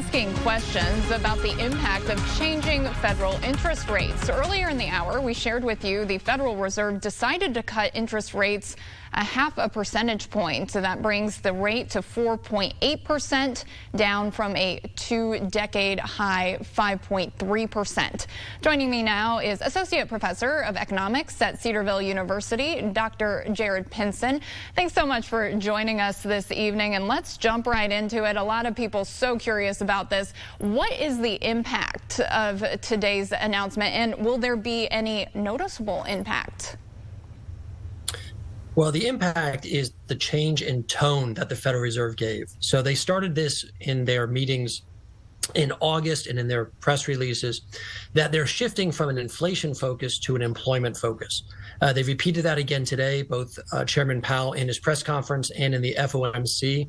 asking questions about the impact of changing federal interest rates. Earlier in the hour, we shared with you the Federal Reserve decided to cut interest rates a half a percentage point. So that brings the rate to 4.8%, down from a two-decade high 5.3%. Joining me now is Associate Professor of Economics at Cedarville University, Dr. Jared Pincin. Thanks so much for joining us this evening, and let's jump right into it. A lot of people so curious about this. What is the impact of today's announcement, and will there be any noticeable impact? Well, the impact is the change in tone that the Federal Reserve gave. So they started this in their meetings in August and in their press releases, that they're shifting from an inflation focus to an employment focus. They've repeated that again today, both Chairman Powell in his press conference and in the FOMC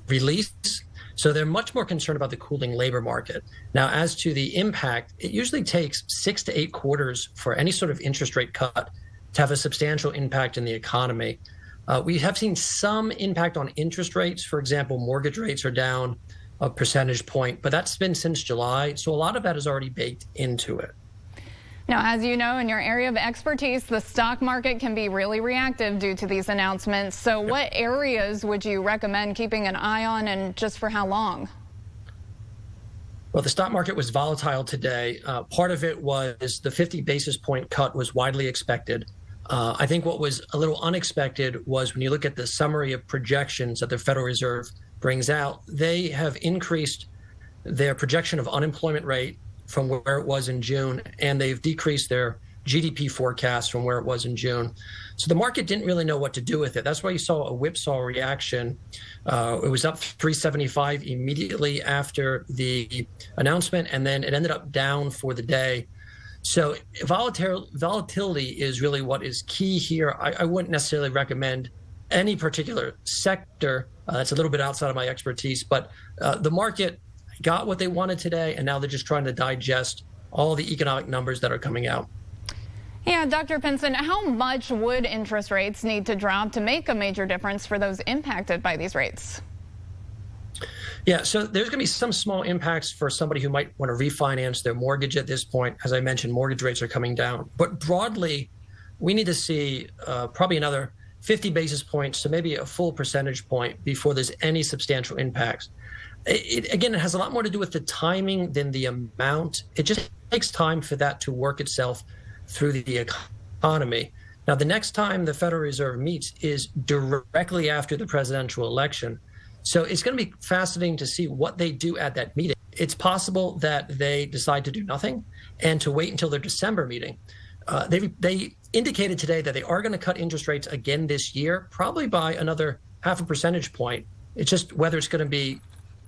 release. So they're much more concerned about the cooling labor market. Now, as to the impact, it usually takes 6 to 8 quarters for any sort of interest rate cut to have a substantial impact in the economy. We have seen some impact on interest rates. For example, mortgage rates are down a percentage point, but that's been since July. So a lot of that is already baked into it. Now, as you know, in your area of expertise, the stock market can be really reactive due to these announcements. So what areas would you recommend keeping an eye on, and just for how long? Well, the stock market was volatile today. Part of it was the 50 basis point cut was widely expected. I think what was a little unexpected was when you look at the summary of projections that the Federal Reserve brings out, they have increased their projection of unemployment rate from where it was in June, and they've decreased their GDP forecast from where it was in June. So the market didn't really know what to do with it. That's why you saw a whipsaw reaction. It was up 375 immediately after the announcement, and then it ended up down for the day. So volatility is really what is key here. I wouldn't necessarily recommend any particular sector. That's a little bit outside of my expertise, but the market got what they wanted today, and now they're just trying to digest all the economic numbers that are coming out. Yeah, Dr. Pincin, how much would interest rates need to drop to make a major difference for those impacted by these rates? Yeah, so there's going to be some small impacts for somebody who might want to refinance their mortgage at this point. As I mentioned, mortgage rates are coming down. But broadly, we need to see probably another 50 basis points, so maybe a full percentage point before there's any substantial impacts. Again, it has a lot more to do with the timing than the amount. It just takes time for that to work itself through the economy. Now, the next time the Federal Reserve meets is directly after the presidential election. So it's going to be fascinating to see what they do at that meeting. It's possible that they decide to do nothing and to wait until their December meeting. They indicated today that they are going to cut interest rates again this year, probably by another half a percentage point. It's just whether it's going to be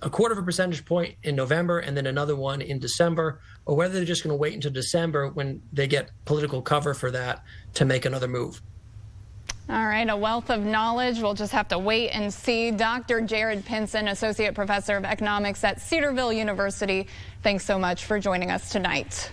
a quarter of a percentage point in November and then another one in December, or whether they're just going to wait until December when they get political cover for that to make another move. All right, a wealth of knowledge. We'll just have to wait and see. Dr. Jared Pincin, Associate Professor of Economics at Cedarville University, thanks so much for joining us tonight.